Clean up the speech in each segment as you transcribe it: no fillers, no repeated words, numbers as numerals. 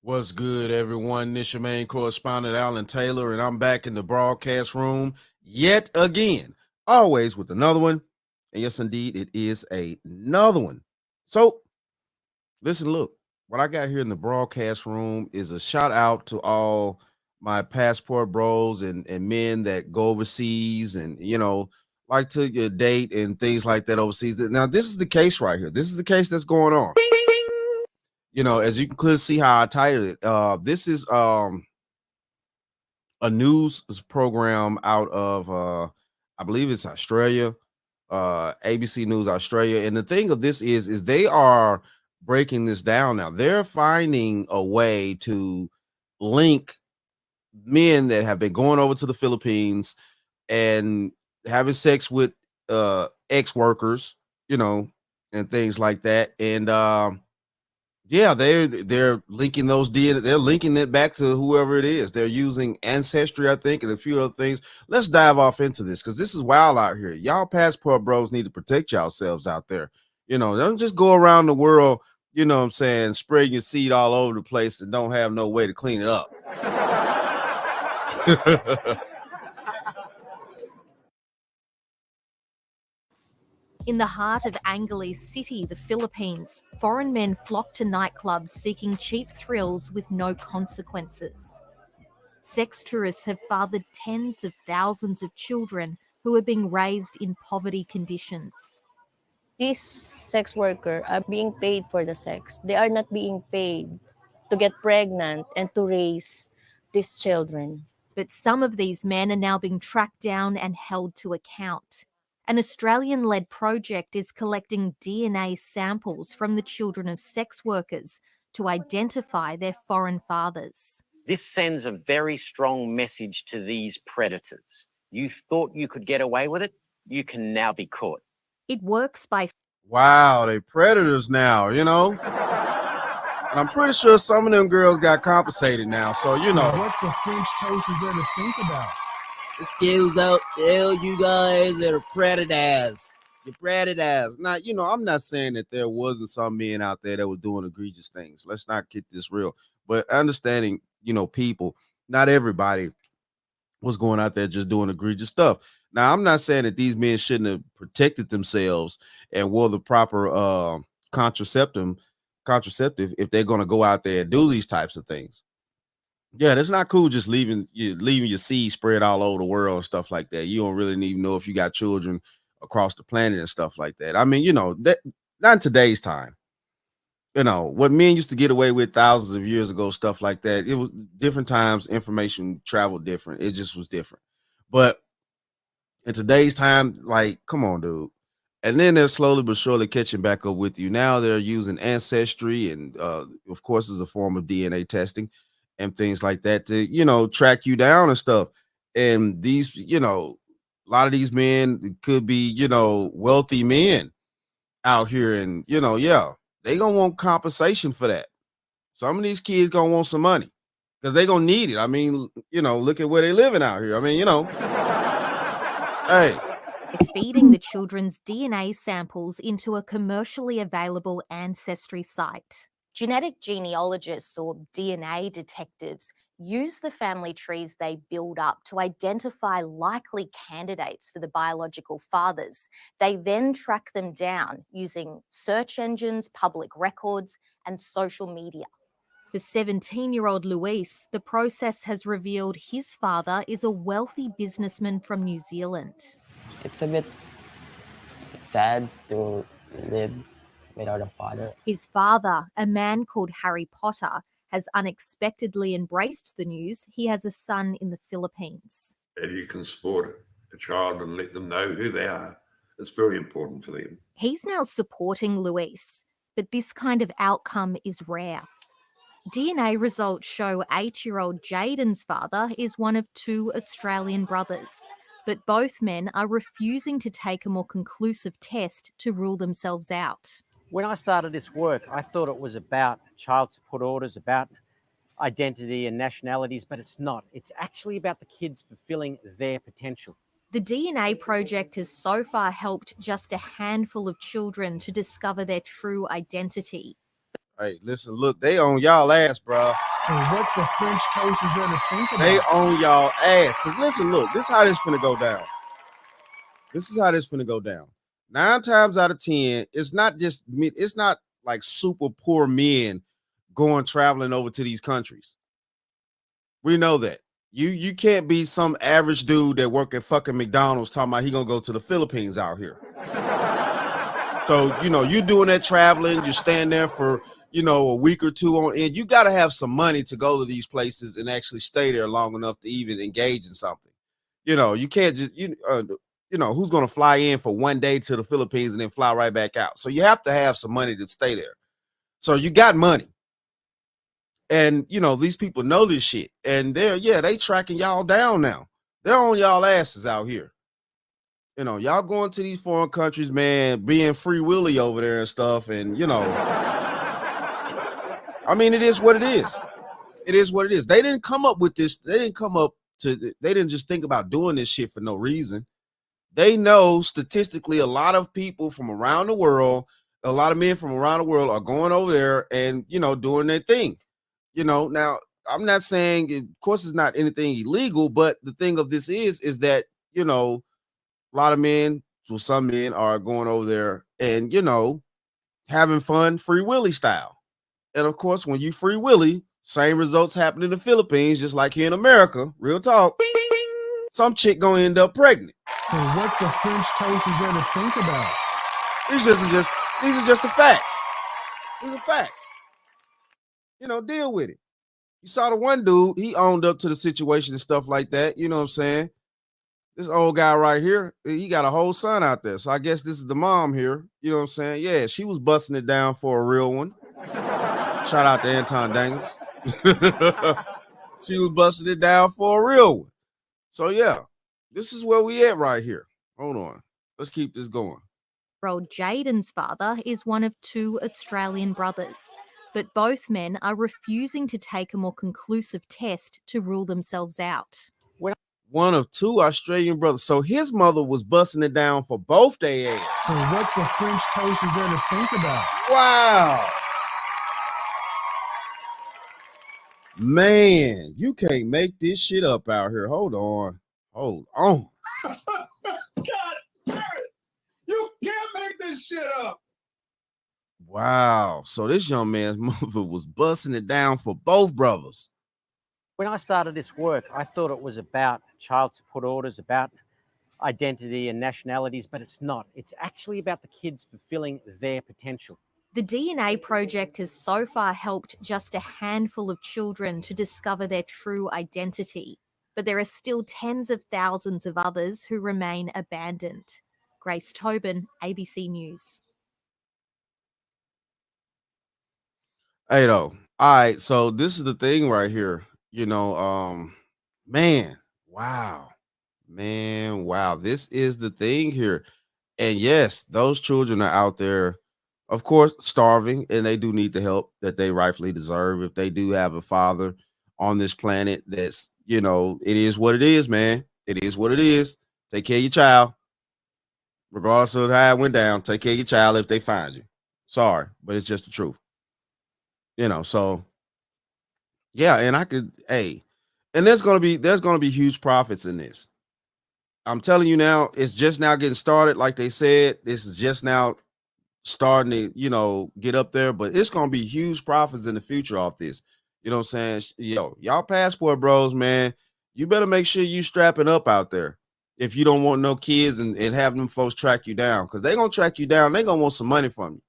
What's good, everyone? This your main correspondent, Alan Taylor, and I'm back in the broadcast room yet again, always with another one. And yes, indeed, it is another one. So, listen, look, what I got here in the broadcast room is a shout out to all my passport bros and men that go overseas and, like to date and things like that overseas. Now, this is the case right here. This is the case that's going on. As you can clearly see how I titled it. This is a news program out of I believe it's Australia, ABC News Australia. And the thing of this is they are breaking this down now. They're finding a way to link men that have been going over to the Philippines and having sex with ex-workers, and things like that. And yeah, they're linking those DNA. They're linking it back to whoever it is. They're using ancestry, I think, and a few other things. Let's dive off into this because this is wild out here. Y'all passport bros need to protect yourselves out there. Don't just go around the world, what I'm saying, spreading your seed all over the place and don't have no way to clean it up. In the heart of Angeles City, the Philippines, foreign men flock to nightclubs seeking cheap thrills with no consequences. Sex tourists have fathered tens of thousands of children who are being raised in poverty conditions. These sex workers are being paid for the sex. They are not being paid to get pregnant and to raise these children. But some of these men are now being tracked down and held to account. An Australian-led project is collecting DNA samples from the children of sex workers to identify their foreign fathers. This sends a very strong message to these predators. You thought you could get away with it? You can now be caught. It works by... Wow, they predators now, And I'm pretty sure some of them girls got compensated now, so, What the French toast is there to think about? Excuse out all you guys that are predators. You're predators. Now, I'm not saying that there wasn't some men out there that were doing egregious things. Let's not get this real. But understanding, people, not everybody was going out there just doing egregious stuff. Now, I'm not saying that these men shouldn't have protected themselves and wore the proper contraceptive if they're going to go out there and do these types of things. Yeah, that's not cool. Just leaving your seed spread all over the world and stuff like that. You don't really even know if you got children across the planet and stuff like that. I mean, that not in today's time. What men used to get away with thousands of years ago, stuff like that. It was different times. Information traveled different. It just was different. But in today's time, like, come on, dude. And then they're slowly but surely catching back up with you. Now they're using ancestry and, of course, as a form of DNA testing and things like that to, track you down and stuff. And these, a lot of these men could be, wealthy men out here. And, yeah, they going to want compensation for that. Some of these kids going to want some money because they going to need it. I mean, look at where they living out here. I mean, hey. Feeding the children's DNA samples into a commercially available ancestry site. Genetic genealogists or DNA detectives use the family trees they build up to identify likely candidates for the biological fathers. They then track them down using search engines, public records, and social media. For 17-year-old Luis, the process has revealed his father is a wealthy businessman from New Zealand. It's a bit sad to live without a father. His father, a man called Harry Potter, has unexpectedly embraced the news he has a son in the Philippines. If you can support a child and let them know who they are, it's very important for them. He's now supporting Luis, but this kind of outcome is rare. DNA results show 8-year-old Jaden's father is one of 2 Australian brothers, but both men are refusing to take a more conclusive test to rule themselves out. When I started this work, I thought it was about child support orders, about identity and nationalities, but it's not. It's actually about the kids fulfilling their potential. The DNA project has so far helped just a handful of children to discover their true identity. Hey, listen, look, they on y'all ass, bro. And what the French toast is there to think about? They on y'all ass. Cause listen, look, this is how this finna go down. This is how this finna go down. 9 times out of 10, it's not just me, it's not like super poor men going traveling over to these countries. We know that. You can't be some average dude that work at fucking McDonald's talking about he gonna go to the Philippines out here. So, you doing that traveling, you're staying there for, a week or two on end. You got to have some money to go to these places and actually stay there long enough to even engage in something. You can't just, who's going to fly in for one day to the Philippines and then fly right back out? So you have to have some money to stay there. So you got money. And, these people know this shit. And they tracking y'all down now. They're on y'all asses out here. Y'all going to these foreign countries, man, being free willy over there and stuff. And, I mean, it is what it is. It is what it is. They didn't come up with this. They didn't just think about doing this shit for no reason. They know statistically a lot of people from around the world, a lot of men from around the world are going over there and, doing their thing. Now I'm not saying, of course, it's not anything illegal, but the thing of this is that, a lot of men, well, some men are going over there and, having fun free willy style. And of course, when you free willy, same results happen in the Philippines, just like here in America. Real talk. Some chick gonna end up pregnant. And what the French toast is there to think about? These are just the facts. These are facts. Deal with it. You saw the one dude, he owned up to the situation and stuff like that. You know what I'm saying? This old guy right here, he got a whole son out there. So I guess this is the mom here. You know what I'm saying? Yeah, she was busting it down for a real one. Shout out to Anton Daniels. She was busting it down for a real one. So yeah, this is where we at right here. Hold on. Let's keep this going. Jaden's father is one of 2 Australian brothers, but both men are refusing to take a more conclusive test to rule themselves out. One of 2 Australian brothers. So his mother was busting it down for both their ass. And what the French toast is there to think about? Wow. Man, you can't make this shit up out here. Hold on. God damn it. You can't make this shit up. Wow. So this young man's mother was busting it down for both brothers. When I started this work, I thought it was about child support orders, about identity and nationalities, but it's not. It's actually about the kids fulfilling their potential. The DNA project has so far helped just a handful of children to discover their true identity, but there are still tens of thousands of others who remain abandoned. Grace Tobin, ABC News. Hey, though. All right, so this is the thing right here. Man, wow. Man, wow. This is the thing here. And yes, those children are out there, of course, starving, and they do need the help that they rightfully deserve. If they do have a father on this planet, that's, it is what it is, man. It is what it is. Take care of your child. Regardless of how it went down, take care of your child if they find you. Sorry, but it's just the truth. So yeah, and and there's gonna be huge profits in this. I'm telling you now, it's just now getting started. Like they said, this is just now starting to, get up there, but it's gonna be huge profits in the future off this. You know what I'm saying? Y'all passport bros, man, you better make sure you strapping up out there if you don't want no kids and having them folks track you down, because they're gonna track you down. They're gonna want some money from you,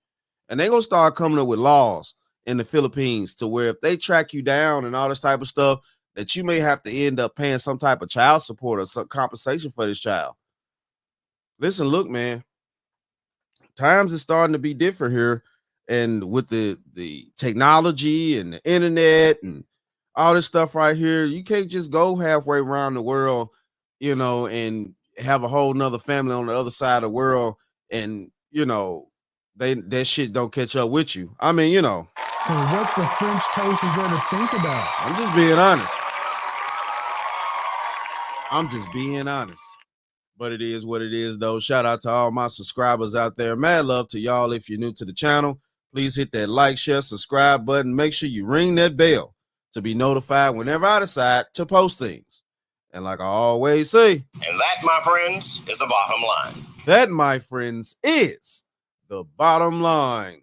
and they're gonna start coming up with laws in the Philippines to where if they track you down and all this type of stuff, that you may have to end up paying some type of child support or some compensation for this child. Listen, look, man, times is starting to be different here. And with the technology and the internet and all this stuff right here, you can't just go halfway around the world, and have a whole nother family on the other side of the world. And, that shit don't catch up with you. I mean, And what the French toast is there to think about? I'm just being honest. But it is what it is, though. Shout out to all my subscribers out there. Mad love to y'all. If you're new to the channel, please hit that like, share, subscribe button. Make sure you ring that bell to be notified whenever I decide to post things. And like I always say, and that, my friends, is the bottom line. That, my friends, is the bottom line.